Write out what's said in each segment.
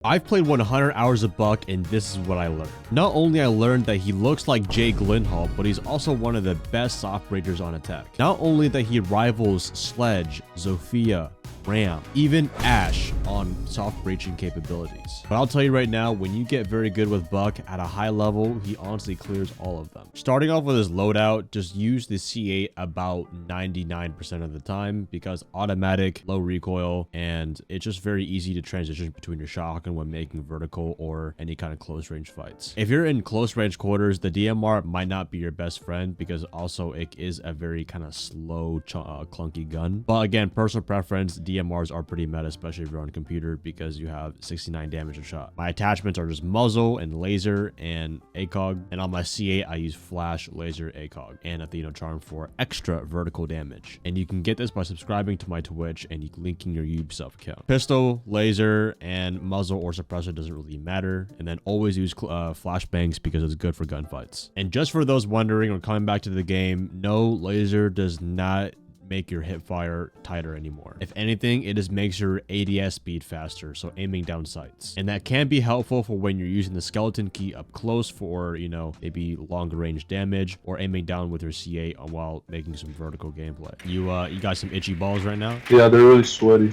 I've played 100 hours of Buck, and this is what I learned. Not only I learned that he looks like Jay Gyllenhaal, but he's also one of the best soft breakers on attack. Not only that he rivals Sledge, Zofia, Ram, even Ash on soft breaching capabilities. But I'll tell you right now, when you get very good with Buck at a high level, he honestly clears all of them. Starting off with his loadout, just use the C8 about 99% of the time because automatic, low recoil, and it's just very easy to transition between your shotgun when making vertical or any kind of close range fights. If you're in close range quarters, the DMR might not be your best friend because also it is a very kind of slow, clunky gun. But again, personal preference, DMRs are pretty meta, especially if you're on a computer because you have 69 damage a shot. My attachments are just muzzle and laser and ACOG, and on my C8 I use flash, laser, ACOG, and Athieno charm for extra vertical damage. And you can get this by subscribing to my Twitch and linking your Ubisoft account. Pistol, laser, and muzzle or suppressor doesn't really matter, and then always use flashbangs because it's good for gunfights. And just for those wondering or coming back to the game, no, laser does not make your hip fire tighter anymore. If anything, it just makes your ADS speed faster, so aiming down sights. And that can be helpful for when you're using the skeleton key up close for, you know, maybe longer range damage or aiming down with your C8 while making some vertical gameplay. You got some itchy balls right now? Yeah, they're really sweaty.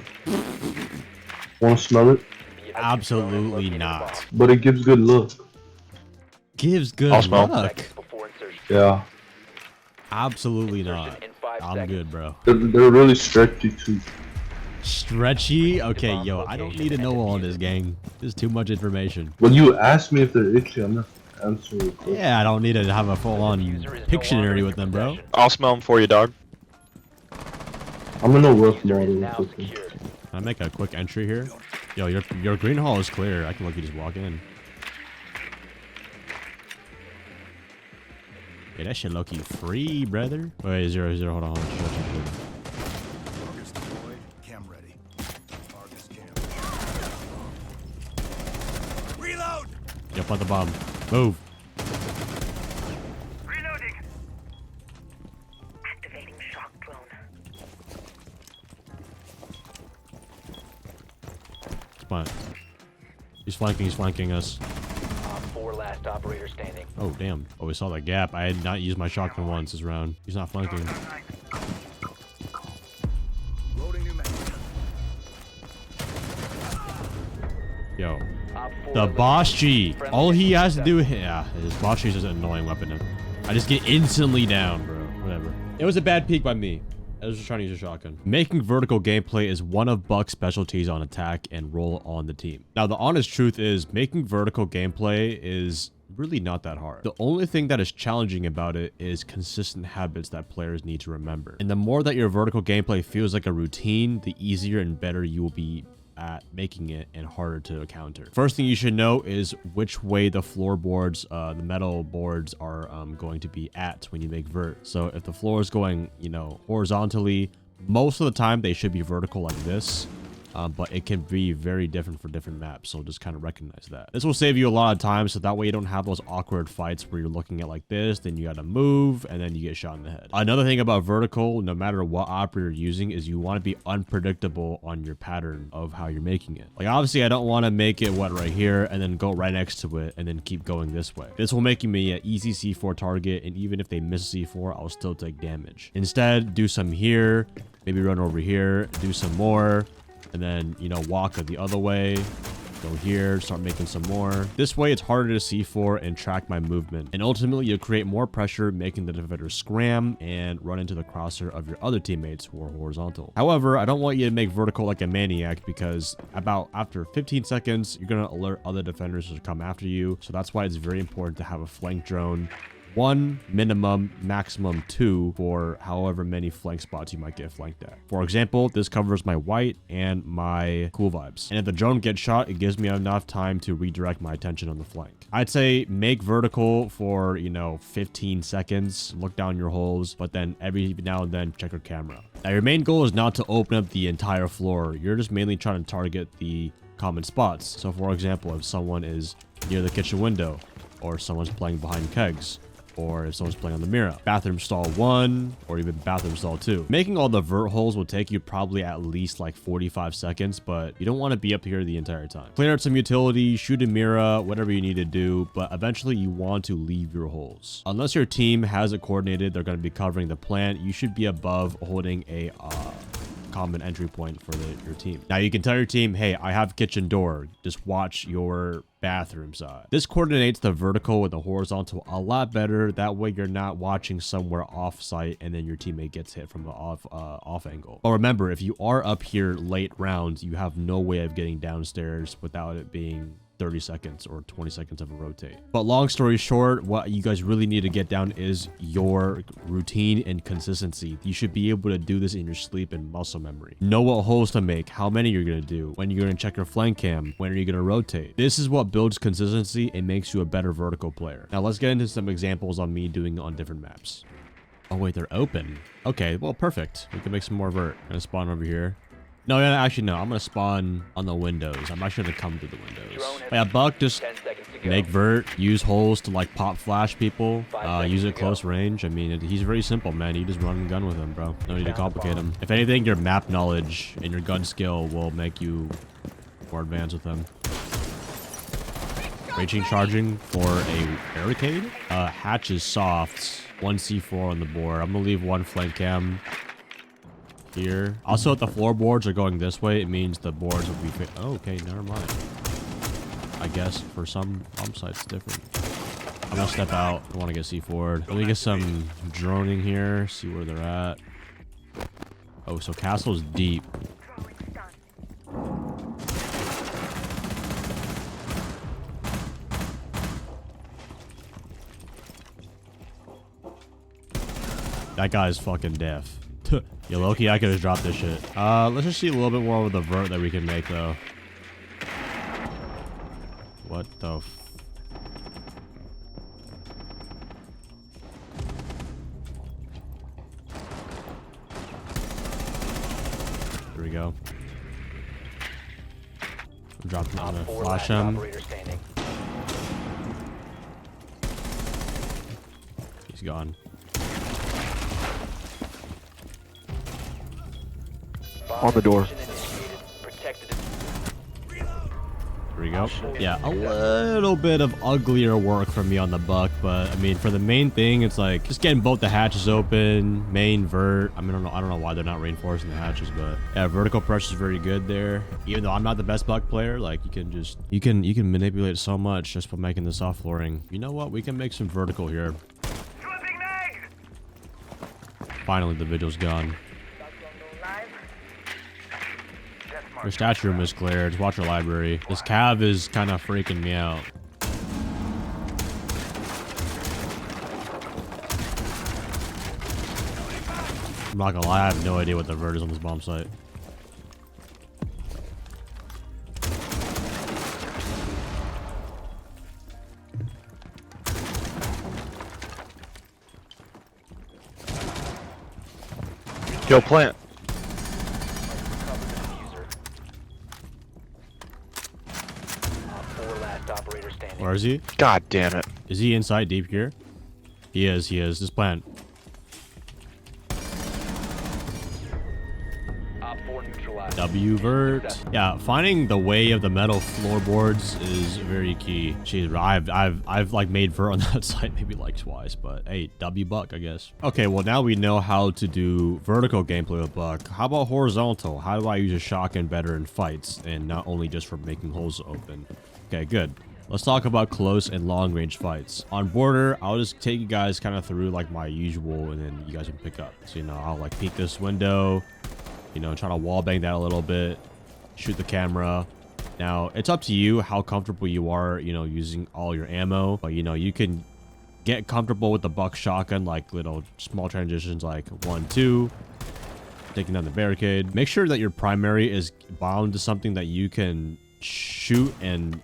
Want to smell it? Absolutely not. But it gives good luck. Gives good luck? Yeah. Absolutely not. I'm good, bro. They're really stretchy too. Stretchy? Okay, yo, I don't need to know all this, gang. This is too much information. When you ask me if they're itchy, I'm not answering your question. Yeah, I don't need to have a full-on Pictionary with them, bro. I'll smell them for you, dog. I'm gonna rough model. Can I make a quick entry here? Yo, your green hall is clear. I can let you just walk in. Hey, that shit low-key free, brother. Wait, 0, 0, hold on. Reload! Yo, plant the bomb. Move. Reloading! Activating shock drone. Spawn. He's flanking us. 4 last operator standing. Oh, damn. Oh, we saw that gap. I had not used my shotgun once this round. He's not flanking. Loading new mag. Yo. The Boss G. All he has to do... Yeah, his Boss G is an annoying weapon. I just get instantly down, bro. Whatever. It was a bad peek by me. I was just trying to use a shotgun. Making vertical gameplay is one of Buck's specialties on attack and role on the team. Now, the honest truth is making vertical gameplay is really not that hard. The only thing that is challenging about it is consistent habits that players need to remember. And the more that your vertical gameplay feels like a routine, the easier and better you will be at making it and harder to counter. First thing you should know is which way the floorboards, the metal boards are going to be at when you make vert. So if the floor is going, you know, horizontally, most of the time they should be vertical like this. But it can be very different for different maps, so just kind of recognize that. This will save you a lot of time, so that way you don't have those awkward fights where you're looking at like this, then you gotta move, and then you get shot in the head. Another thing about vertical, no matter what operator you're using, is you want to be unpredictable on your pattern of how you're making it. Like, obviously, I don't want to make it right here, and then go right next to it, and then keep going this way. This will make me an easy C4 target, and even if they miss C4, I'll still take damage. Instead, do some here, maybe run over here, do some more, and then, you know, walk the other way, go here, start making some more. This way, it's harder to C4 and track my movement. And ultimately, you'll create more pressure, making the defender scram and run into the crosshair of your other teammates who are horizontal. However, I don't want you to make vertical like a maniac because after 15 seconds, you're going to alert other defenders to come after you. So that's why it's very important to have a flank drone. 1 minimum, maximum 2 for however many flank spots you might get flanked at. For example, this covers my white and my cool vibes. And if the drone gets shot, it gives me enough time to redirect my attention on the flank. I'd say make vertical for, you know, 15 seconds, look down your holes, but then every now and then check your camera. Now, your main goal is not to open up the entire floor. You're just mainly trying to target the common spots. So for example, if someone is near the kitchen window or someone's playing behind kegs, or if someone's playing on the Mira. Bathroom stall 1, or even bathroom stall 2. Making all the vert holes will take you probably at least like 45 seconds, but you don't want to be up here the entire time. Clear out some utilities, shoot a Mira, whatever you need to do, but eventually you want to leave your holes. Unless your team has it coordinated, they're going to be covering the plant, you should be above holding a common entry point for your team. Now you can tell your team, hey, I have kitchen door, just watch your bathroom side. This coordinates the vertical and the horizontal a lot better. That way you're not watching somewhere off site and then your teammate gets hit from the off angle. But remember, if you are up here late rounds, you have no way of getting downstairs without it being 30 seconds or 20 seconds of a rotate. But long story short, what you guys really need to get down is your routine and consistency. You should be able to do this in your sleep and muscle memory. Know what holes to make, how many you're going to do, when you're going to check your flank cam, when are you going to rotate. This is what builds consistency and makes you a better vertical player. Now let's get into some examples on me doing it on different maps. Oh wait, they're open. Okay, well, perfect. We can make some more vert. I'm going to spawn over here. No, actually, no. I'm going to spawn on the windows. I'm actually going to come to the windows. Yeah, Buck, just make vert, use holes to, like, pop flash people, use it close range. I mean, he's very simple, man. You just run and gun with him, bro. No need to complicate him. If anything, your map knowledge and your gun skill will make you more advanced with him. Raging charging for a barricade. Hatch is soft. 1 C4 on the board. I'm going to leave 1 flank cam here. Also, if the floorboards are going this way, it means the boards will be oh, okay, never mind. I guess for some bomb sites different. I'm gonna step out. I want to get C4'd. Let me get some droning here, see where they're at. Oh, so castle's deep. That guy's fucking deaf. Yo, Loki, I could have dropped this shit. Let's just see a little bit more of the vert that we can make, though. What the f... Here we go. I'm dropping on a flash him. He's gone. On the door. There we go. Yeah, a little bit of uglier work from me on the Buck, but I mean, for the main thing, it's like just getting both the hatches open, main vert. I mean, I don't know why they're not reinforcing the hatches, but yeah, vertical pressure is very good there. Even though I'm not the best Buck player, like you can manipulate so much just by making the soft flooring. You know what? We can make some vertical here. Finally, the vigil's gone. Your statue room is cleared. Watch your library. This cav is kind of freaking me out. I'm not gonna lie, I have no idea what the vert is on this bomb site. Yo, plant. Where is he? God damn it. Is he inside deep here? He is. This plant. W vert. Yeah, finding the way of the metal floorboards is very key. Jeez, I've like made vert on that site maybe like twice, but hey, W Buck, I guess. Okay, well now we know how to do vertical gameplay with Buck. How about horizontal? How do I use a shotgun better in fights and not only just for making holes open? Okay, good. Let's talk about close and long range fights. On border, I'll just take you guys kind of through like my usual and then you guys can pick up. So, you know, I'll like peek this window, you know, try to wall bang that a little bit, shoot the camera. Now, it's up to you how comfortable you are, you know, using all your ammo. But, you know, you can get comfortable with the Buck shotgun, like little small transitions like 1, 2, taking down the barricade. Make sure that your primary is bound to something that you can shoot and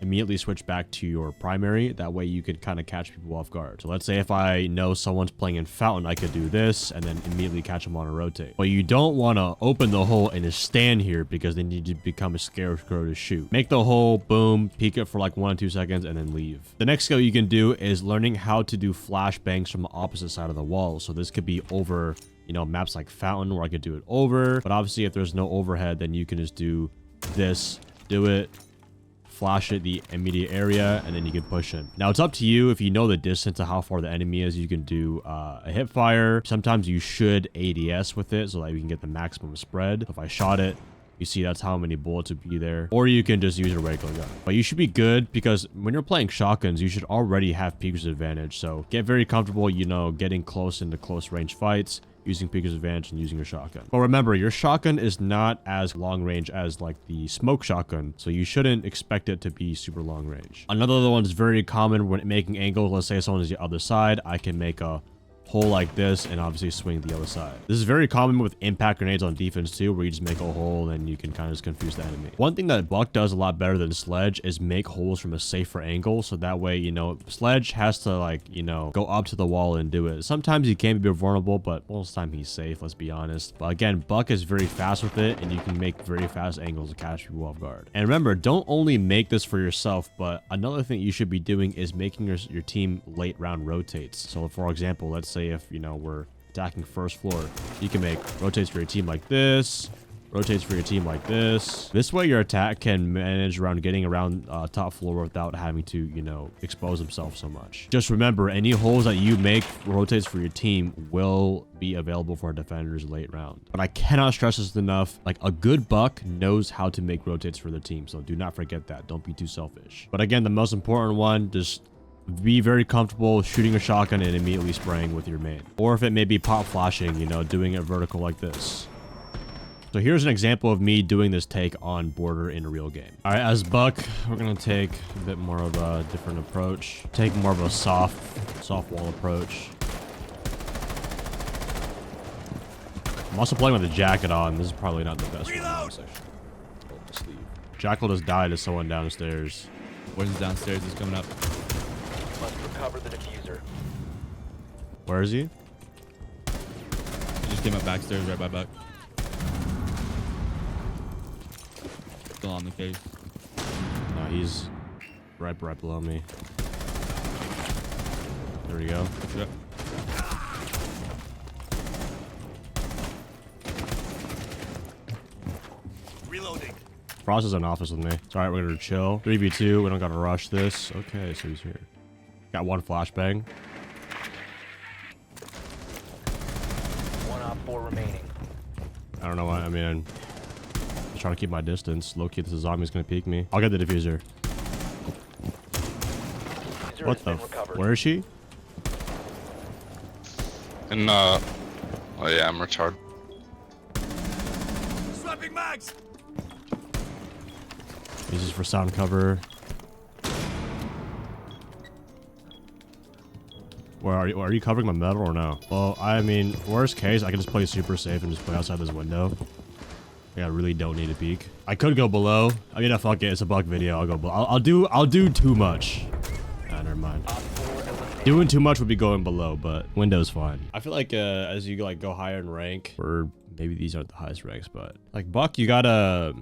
immediately switch back to your primary. That way you could kind of catch people off guard. So let's say if I know someone's playing in fountain, I could do this and then immediately catch them on a rotate. But you don't want to open the hole and just stand here because then you just become a scarecrow to shoot. Make the hole, boom, peek it for like 1 or 2 seconds and then leave. The next skill you can do is learning how to do flashbangs from the opposite side of the wall. So this could be over, you know, maps like fountain where I could do it over. But obviously if there's no overhead, then you can just do this, do it, flash it the immediate area, and then you can push in. Now it's up to you. If you know the distance of how far the enemy is, you can do a hip fire. Sometimes you should ADS with it so that you can get the maximum spread. If I shot it, you see that's how many bullets would be there. Or you can just use a regular gun. But you should be good because when you're playing shotguns, you should already have peeker's advantage. So get very comfortable, you know, getting close into close range fights, using peeker's advantage and using your shotgun. But remember, your shotgun is not as long range as like the smoke shotgun, so you shouldn't expect it to be super long range. Another one is very common when making angles. Let's say someone is the other side, I can make a hole like this and obviously swing the other side. This is very common with impact grenades on defense too, where you just make a hole and you can kind of just confuse the enemy. One thing that Buck does a lot better than Sledge is make holes from a safer angle, so that way, you know, Sledge has to like, you know, go up to the wall and do it. Sometimes he can be vulnerable, but most of the time he's safe, let's be honest. But again, Buck is very fast with it and you can make very fast angles to catch people off guard. And remember, don't only make this for yourself, but another thing you should be doing is making your team late round rotates. So for example, let's say if, you know, we're attacking first floor, you can make rotates for your team like this, rotates for your team like this. This way your attack can manage around getting around top floor without having to, you know, expose himself so much. Just remember, any holes that you make rotates for your team will be available for defenders late round. But I cannot stress this enough, like a good Buck knows how to make rotates for the team, so do not forget that. Don't be too selfish. But again, the most important one, just be very comfortable shooting a shotgun and immediately spraying with your main. Or if it may be pop flashing, you know, doing it vertical like this. So here's an example of me doing this take on border in a real game. All right, as Buck, we're gonna take a bit more of a different approach. Take more of a soft wall approach. I'm also playing with the jacket on. This is probably not the best one. Jackal just died to someone downstairs. Warden's downstairs, he's coming up. Must recover the diffuser. Where is he? He just came up backstairs right by Buck. Still on the case. No, he's right below me. There we go. Yep. Reloading. Frost is in office with me. It's alright, we're gonna chill. 3v2, we don't gotta rush this. Okay, so he's here. Got one flashbang. 1 op 4 remaining. I don't know why, I mean, I'm just trying to keep my distance. Low-key, this zombie's gonna peek me. I'll get the diffuser. Diffuser What has the been recovered. where is she? And oh yeah, I'm retarded. Swapping mags. This is for sound cover. Where are you? Are you covering my metal or no? Well, I mean, worst case, I can just play super safe and just play outside this window. Yeah, I really don't need a peek. I could go below. I mean, fuck it, it's a Buck video. I'll go below. I'll do too much. Ah, never mind. Op 4 eliminated. Doing too much would be going below, but window's fine. I feel like as you like go higher in rank, or maybe these aren't the highest ranks, but like Buck, you gotta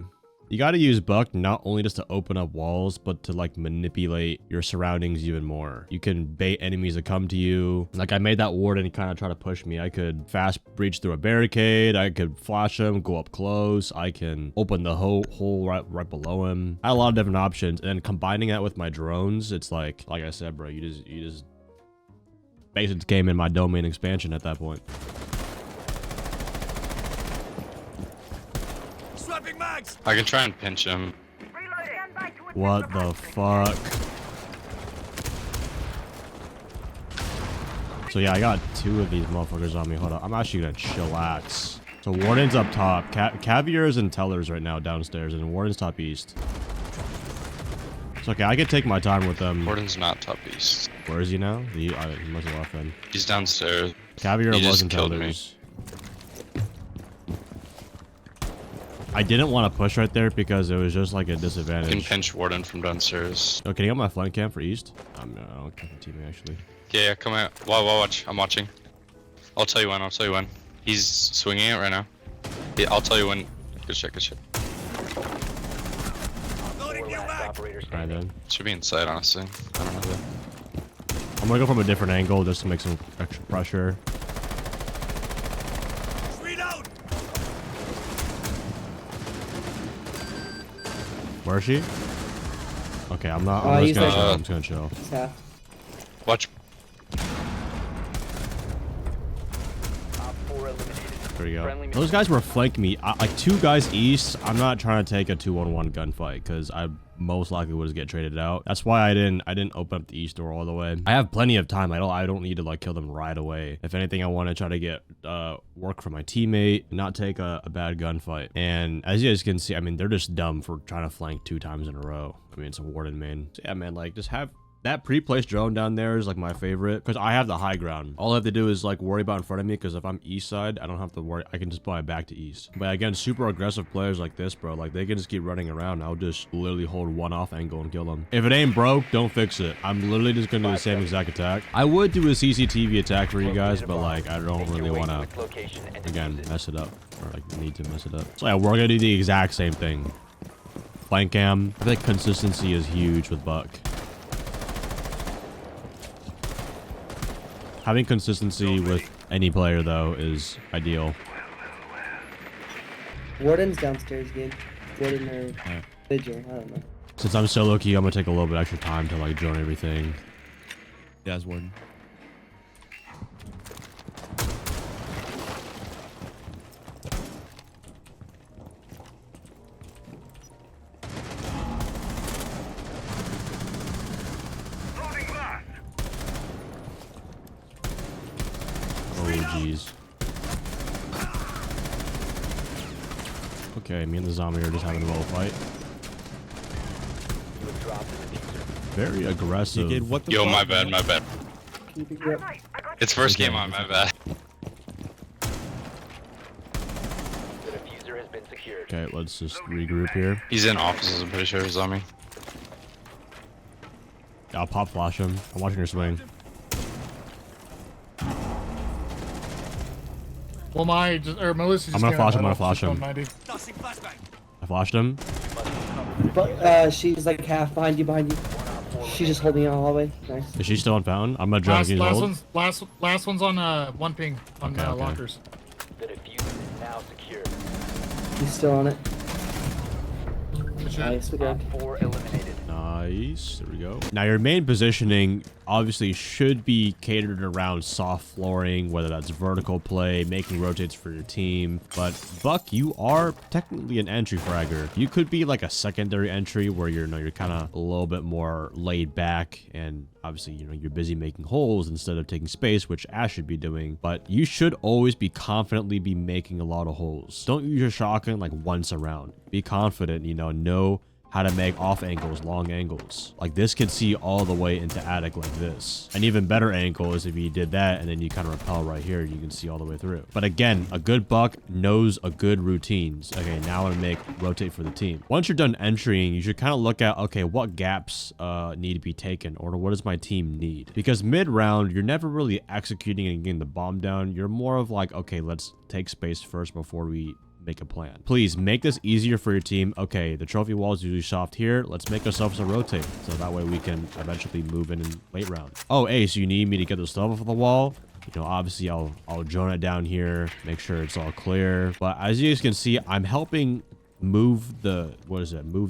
use Buck not only just to open up walls, but to like manipulate your surroundings even more. You can bait enemies to come to you. Like I made that warden kind of try to push me. I could fast breach through a barricade. I could flash him, go up close. I can open the hole right below him. I had a lot of different options, and then combining that with my drones, it's like I said, bro, you just basically came in my domain expansion at that point. Swapping mags. I can try and pinch him. What the fuck? So yeah, I got 2 of these motherfuckers on me. Hold up. I'm actually gonna chillax. So Warden's up top. Caviars and Tellers right now downstairs, and Warden's top east. It's okay, I can take my time with them. Warden's not top east. Where is he now? He must have left then. He's downstairs. Caviar He just wasn't killed me. Tellers. I didn't want to push right there because it was just like a You can disadvantage. pinch Warden from downstairs. Oh, can you get my flank cam for East? I don't care for teammate actually. Yeah, come out. Watch. I'm watching. I'll tell you when. He's swinging it right now. Yeah, I'll tell you when. Good shit. Loading 4 new last mag. operators Alright standing. then. Should be inside, honestly. I don't know. I'm gonna go from a different angle just to make some extra pressure. Reload. Where is she? Okay, I'm not. Oh, I'm he's just gonna like- chill. I'm just gonna chill. It's half. Watch. Op 4 eliminated. There we go. Friendly Those guys were flanking me. Like 2 guys east. I'm not trying to take a 2-on-1 gunfight because I most likely would just get traded out. That's why I didn't open up the east door all the way. I have plenty of time. I don't need to like kill them right away. If anything, I want to try to get work for my teammate, not take a bad gunfight. And as you guys can see, I mean, they're just dumb for trying to flank 2 times in a row. I mean, it's a Warden main. So yeah, man, like just have that pre-placed drone down there is like my favorite because I have the high ground. All I have to do is like worry about in front of me because if I'm east side, I don't have to worry. I can just buy back to east. But again, super aggressive players like this, bro, like they can just keep running around. I'll just literally hold one off angle and kill them. If it ain't broke, don't fix it. I'm literally just gonna do the same exact attack. I would do a CCTV attack for you guys, but like I don't Make your really way want to to, its location and again, defuse it. mess it up or like need to mess it up. So yeah, we're gonna do the exact same thing. Flank cam. I think consistency is huge with Buck. Having consistency with any player, though, is ideal. Warden's downstairs again. Warden or Yeah. Vigil, I don't know. Since I'm solo key, I'm gonna take a little bit extra time to like drone everything. Yeah, it's Warden. Oh, jeez. Okay, me and the zombie are just having a little fight. You have dropped the diffuser. Very aggressive. Kid, what the Yo, fuck, my bad. man? My bad. Can you pick it up? It's first game on. My bad. The diffuser has been secured. Okay, let's just regroup here. He's in offices. I'm pretty sure he's on me. I'll pop flash him. I'm watching her swing. Well, Melissa. I'm gonna flash him, I'm gonna flash him. 90. Tossing flashbang. I flashed him. But she's like half behind you. She's just holding it all the way. Nice. Is she still on fountain? I'm gonna drone Last, again. last one's on one ping on Okay, okay. lockers. The diffuser is now secured. He's still on it. Good shit. Nice, we got. Op 4 eliminated. Nice. There we go. Now, your main positioning obviously should be catered around soft flooring, whether that's vertical play, making rotates for your team. But Buck, you are technically an entry fragger. You could be like a secondary entry where you're kind of a little bit more laid back and obviously, you're busy making holes instead of taking space, which Ash should be doing. But you should always be confidently be making a lot of holes. Don't use your shotgun like once around. Be confident, know how to make off angles, long angles. Like this could see all the way into attic like this. An even better angle is if you did that and then you kind of rappel right here, you can see all the way through. But again, a good Buck knows a good routines. Okay, now I'm gonna rotate for the team. Once you're done entering, you should kind of look at, okay, what gaps need to be taken or what does my team need? Because mid round, you're never really executing and getting the bomb down. You're more of like, okay, let's take space first before we make a plan. Please make this easier for your team. Okay, the trophy wall is usually soft here. Let's make ourselves a rotate so that way we can eventually move in late round. Oh, hey, so you need me to get the stuff off of the wall? Obviously I'll drone it down here, make sure it's all clear. But as you guys can see, I'm helping move the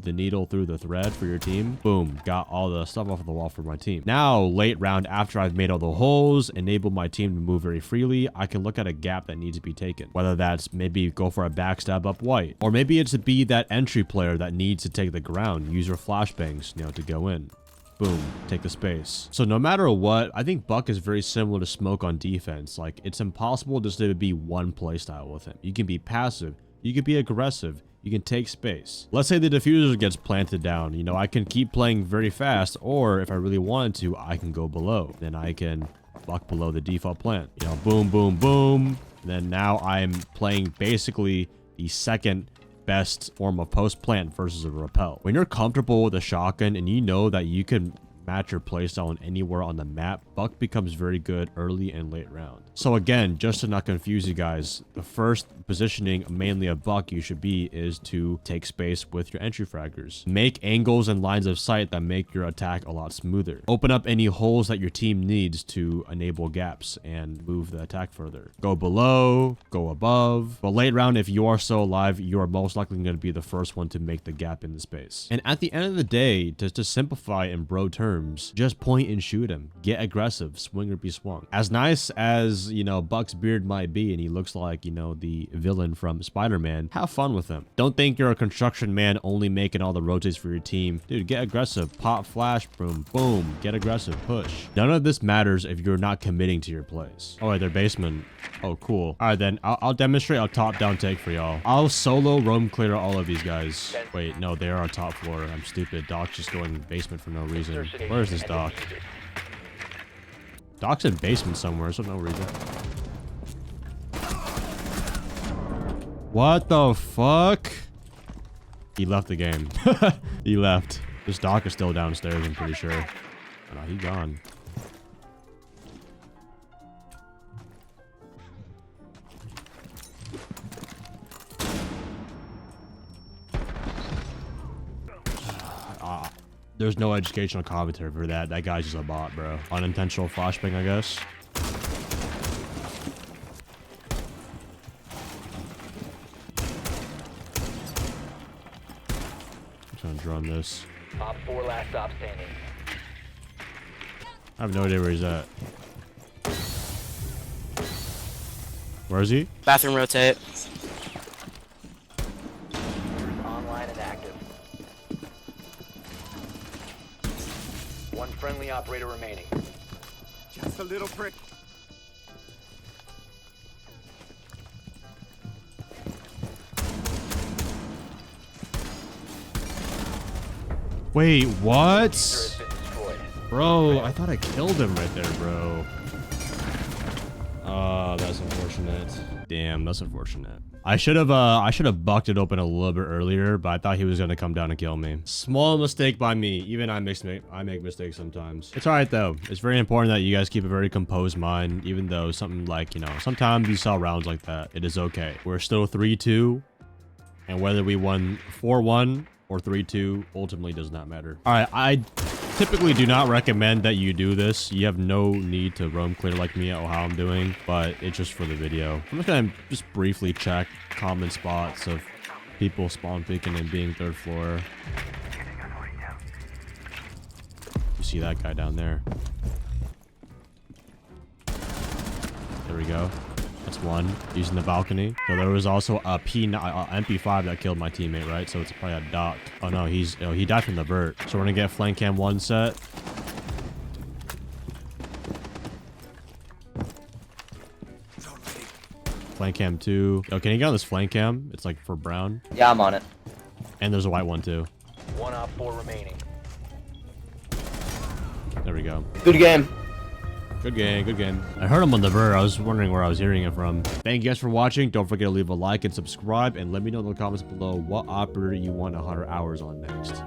needle through the thread for your team. Boom, got all the stuff off of the wall for my team. Now late round, after I've made all the holes, enabled my team to move very freely, I can look at a gap that needs to be taken, whether that's maybe go for a backstab up white, or maybe it's to be that entry player that needs to take the ground, use your flashbangs to go in. Boom, take the space. So no matter what, I think Buck is very similar to Smoke on defense. Like it's impossible just to be one playstyle with him. You can be passive, you can be aggressive, you can take space. Let's say the diffuser gets planted down. I can keep playing very fast, or if I really wanted to, I can go below. Then I can Buck below the default plant. Boom, boom, boom. And then now I'm playing basically the second best form of post-plant versus a rappel. When you're comfortable with a shotgun and you know that you can match your playstyle anywhere on the map, Buck becomes very good early and late round. So again, just to not confuse you guys, the first positioning mainly of Buck you should be is to take space with your entry fraggers. Make angles and lines of sight that make your attack a lot smoother. Open up any holes that your team needs to enable gaps and move the attack further. Go below, go above. But late round, if you are so alive, you are most likely going to be the first one to make the gap in the space. And at the end of the day, to simplify in bro terms, just point and shoot him. Get aggressive, swing or be swung. As nice as, you know, Buck's beard might be and he looks like, you know, the villain from Spider-Man, have fun with him. Don't think you're a construction man only making all the rotates for your team. Dude, get aggressive. Pop, flash, boom, boom. Get aggressive, push. None of this matters if you're not committing to your plays. Oh, wait, their basement. Oh, cool. All right, then I'll demonstrate a top-down take for y'all. I'll solo roam clear all of these guys. Wait, no, they are on top floor. I'm stupid. Doc's just going basement for no reason. Where is this Doc? Doc's in basement somewhere, so no reason. What the fuck? He left the game. He left. This Doc is still downstairs, I'm pretty sure. Oh, no, he gone. There's no educational commentary for that. That guy's just a bot, bro. Unintentional flashbang, I guess. I'm trying to drone this. Op 4 last stop standing. I have no idea where he's at. Where is he? Bathroom rotate. Online and active. One friendly operator remaining. Just a little prick. Wait, what? Has been destroyed. Bro, I thought I killed him right there, bro. Oh, that's unfortunate. Damn, that's unfortunate. I should have bucked it open a little bit earlier, but I thought he was gonna come down and kill me. Small mistake by me. Even I make mistakes sometimes. It's alright though. It's very important that you guys keep a very composed mind, even though something like, you know, sometimes you saw rounds like that. It is okay. We're still 3-2, and whether we won 4-1 or 3-2 ultimately does not matter. Alright, I typically do not recommend that you do this. You have no need to roam clear like me or how I'm doing, but it's just for the video. I'm just gonna just briefly check common spots of people spawn picking and being third floor. You see that guy down there. There we go. That's one. Using the balcony. So there was also a MP5 that killed my teammate, right? So it's probably a Doc. Oh no, he died from the vert. So we're gonna get flank cam 1 set. Flank cam 2. Oh, can you get on this flank cam? It's like for brown. Yeah, I'm on it. And there's a white one too. One op 4 remaining. There we go. Good game. Good game, good game. I heard him on the vert. I was wondering where I was hearing it from. Thank you guys for watching. Don't forget to leave a like and subscribe, and let me know in the comments below what operator you want 100 hours on next.